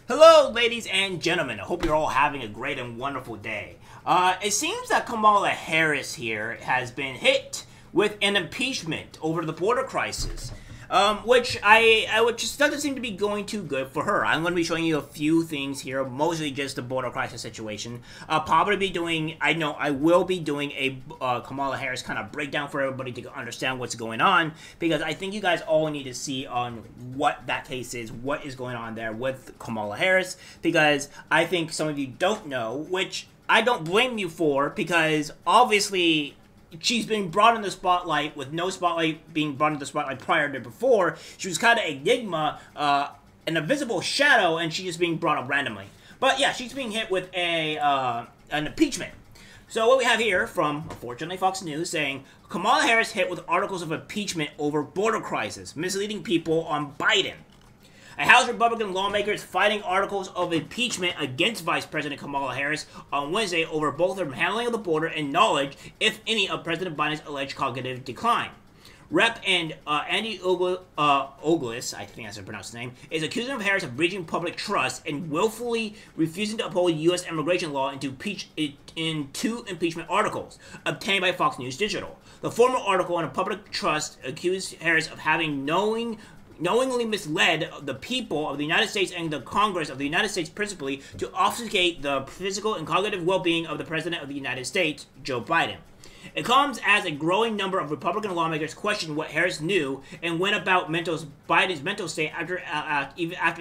Hello, ladies and gentlemen. I hope you're all having a great and wonderful day. It seems that Kamala Harris here has been hit with an impeachment over the border crisis, which just doesn't seem to be going too good for her. I'm going to be showing you a few things here, mostly just the border crisis situation. I will be doing a Kamala Harris kind of breakdown for everybody to understand what's going on, because I think you guys all need to see on what that case is, what is going on there with Kamala Harris, because I think some of you don't know, which I don't blame you for, because obviously she's been brought in the spotlight with no spotlight being brought into the spotlight prior to before. She was kind of enigma, an invisible shadow, and she's just being brought up randomly. But yeah, she's being hit with an impeachment. So what we have here from, unfortunately, Fox News saying, Kamala Harris hit with articles of impeachment over border crisis, misleading people on Biden. A House Republican lawmaker is fighting articles of impeachment against Vice President Kamala Harris on Wednesday over both her handling of the border and knowledge, if any, of President Biden's alleged cognitive decline. Rep. and Andy Ogles, I think that's how to pronounce his name, is accusing Harris of breaching public trust and willfully refusing to uphold U.S. immigration law in two impeachment articles obtained by Fox News Digital. The former article on a public trust accused Harris of having knowingly misled the people of the United States and the Congress of the United States principally to obfuscate the physical and cognitive well-being of the President of the United States, Joe Biden. It comes as a growing number of Republican lawmakers questioned what Harris knew and went about Biden's mental state after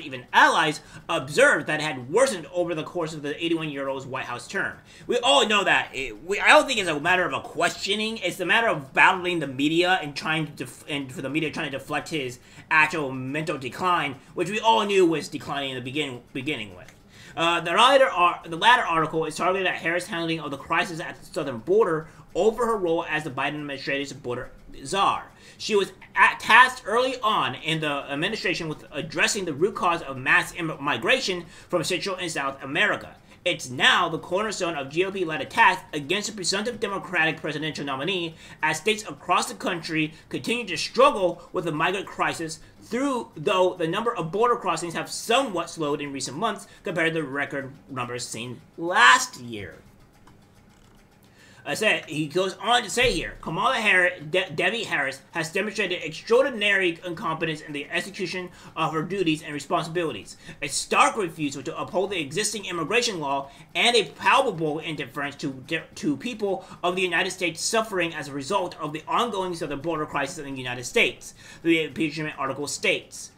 even allies observed that it had worsened over the course of the 81-year-old's White House term. We all know that. I don't think it's a matter of a questioning. It's a matter of battling the media and for the media trying to deflect his actual mental decline, which we all knew was declining in the beginning with. The latter article is targeted at Harris' handling of the crisis at the southern border over her role as the Biden administration's border czar. She was tasked early on in the administration with addressing the root cause of mass migration from Central and South America. It's now the cornerstone of GOP-led attacks against the presumptive Democratic presidential nominee as states across the country continue to struggle with the migrant crisis, though the number of border crossings have somewhat slowed in recent months compared to the record numbers seen last year. He goes on to say here, Kamala Harris, Debbie Harris, has demonstrated extraordinary incompetence in the execution of her duties and responsibilities, a stark refusal to uphold the existing immigration law, and a palpable indifference to people of the United States suffering as a result of the ongoing southern border crisis in the United States, the impeachment article states.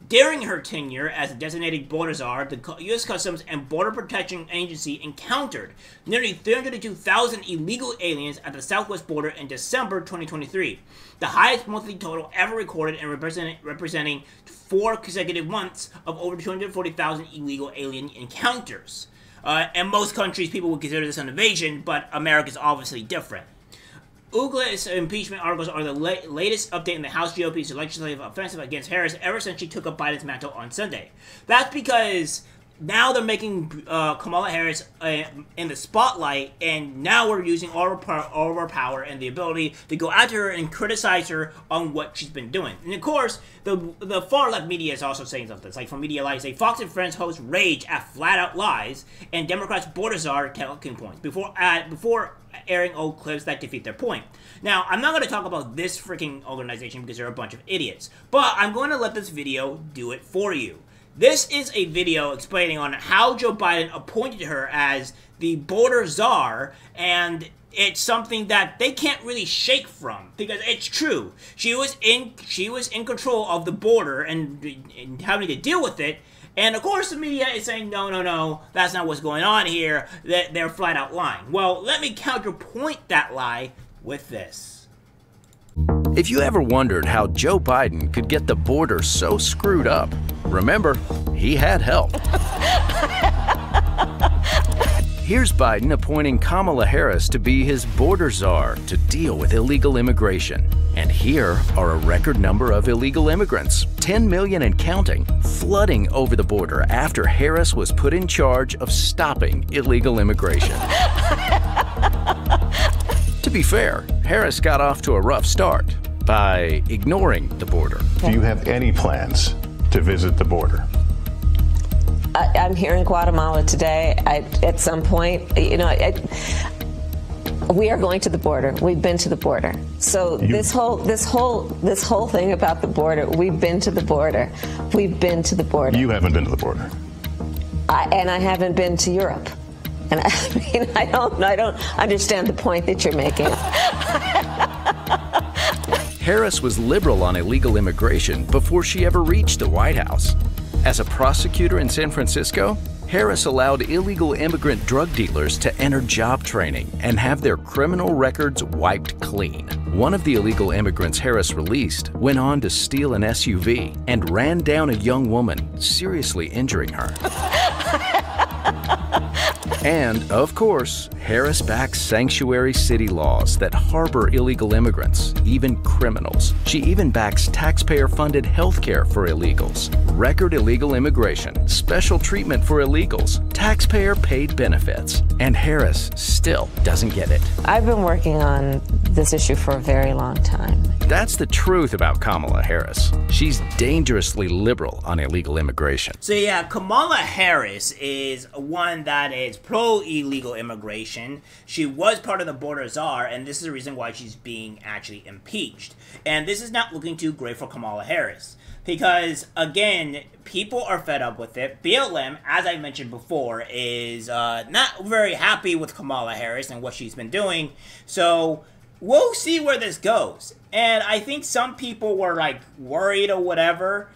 During her tenure as a designated border czar, the U.S. Customs and Border Protection Agency encountered nearly 302,000 illegal aliens at the southwest border in December 2023, the highest monthly total ever recorded and representing 4 consecutive months of over 240,000 illegal alien encounters. In most countries, people would consider this an invasion, but America is obviously different. Ogles' impeachment articles are the latest update in the House GOP's legislative offensive against Harris ever since she took up Biden's mantle on Sunday. That's because now they're making Kamala Harris in the spotlight, and now we're using all of our power and the ability to go after her and criticize her on what she's been doing. And of course, the far-left media is also saying something. It's like from Media Live, say Fox and Friends hosts rage at flat-out lies, and Democrats' border czar talking points before airing old clips that defeat their point. Now, I'm not going to talk about this freaking organization because they're a bunch of idiots, but I'm going to let this video do it for you. This is a video explaining on how Joe Biden appointed her as the border czar, and it's something that they can't really shake from, because it's true. She was in control of the border and having to deal with it. And of course the media is saying, no, that's not what's going on here. They're flat out lying. Well, let me counterpoint that lie with this. If you ever wondered how Joe Biden could get the border so screwed up, remember, he had help. Here's Biden appointing Kamala Harris to be his border czar to deal with illegal immigration. And here are a record number of illegal immigrants, 10 million and counting, flooding over the border after Harris was put in charge of stopping illegal immigration. To be fair, Harris got off to a rough start by ignoring the border. Do you have any plans to visit the border? I'm here in Guatemala today. At some point, you know, we are going to the border. We've been to the border. So this whole thing about the border, we've been to the border. We've been to the border. You haven't been to the border. And I haven't been to Europe. And I mean, I don't understand the point that you're making. Harris was liberal on illegal immigration before she ever reached the White House. As a prosecutor in San Francisco, Harris allowed illegal immigrant drug dealers to enter job training and have their criminal records wiped clean. One of the illegal immigrants Harris released went on to steal an SUV and ran down a young woman, seriously injuring her. And, of course, Harris backs sanctuary city laws that harbor illegal immigrants, even criminals. She even backs taxpayer-funded health care for illegals, record illegal immigration, special treatment for illegals, taxpayer-paid benefits. And Harris still doesn't get it. I've been working on this issue for a very long time. That's the truth about Kamala Harris. She's dangerously liberal on illegal immigration. So yeah, Kamala Harris is one that is pro-illegal immigration. She was part of the border czar, and this is the reason why she's being actually impeached. And this is not looking too great for Kamala Harris. Because, again, people are fed up with it. BLM, as I mentioned before, is not very happy with Kamala Harris and what she's been doing. So we'll see where this goes. And I think some people were, like, worried or whatever,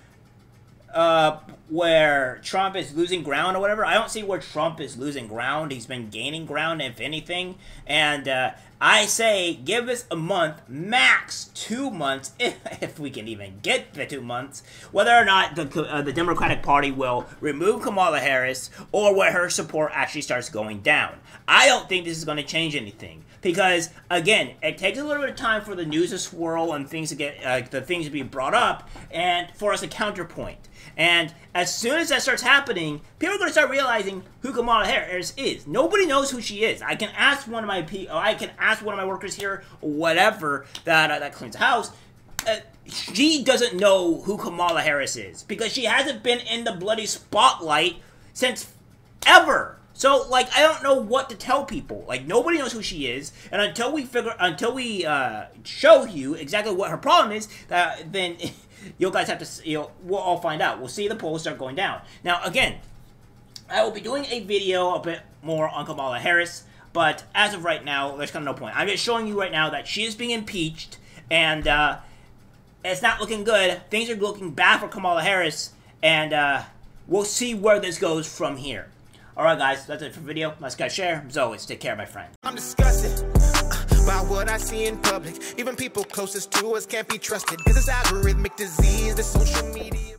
where Trump is losing ground or whatever. I don't see where Trump is losing ground. He's been gaining ground, if anything. And I say give us a month, max 2 months, if we can even get the 2 months, whether or not the Democratic Party will remove Kamala Harris or where her support actually starts going down. I don't think this is going to change anything. Because, again, it takes a little bit of time for the news to swirl and things to get, the things to be brought up, and for us to counterpoint. And as soon as that starts happening, people are going to start realizing who Kamala Harris is. Nobody knows who she is. I can ask one of my workers here, or whatever, that cleans the house. She doesn't know who Kamala Harris is because she hasn't been in the bloody spotlight since ever. So, like, I don't know what to tell people. Like, nobody knows who she is, and until we show you exactly what her problem is, then you guys have to, we'll all find out. We'll see the polls start going down. Now, again, I will be doing a video a bit more on Kamala Harris, but as of right now, there's kind of no point. I'm just showing you right now that she is being impeached, and it's not looking good. Things are looking bad for Kamala Harris, and we'll see where this goes from here. Alright guys, that's it for the video. Let's guys share. As always, take care, my friend. I'm disgusted by what I see in public. Even people closest to us can't be trusted. Cause it's algorithmic disease, the social media.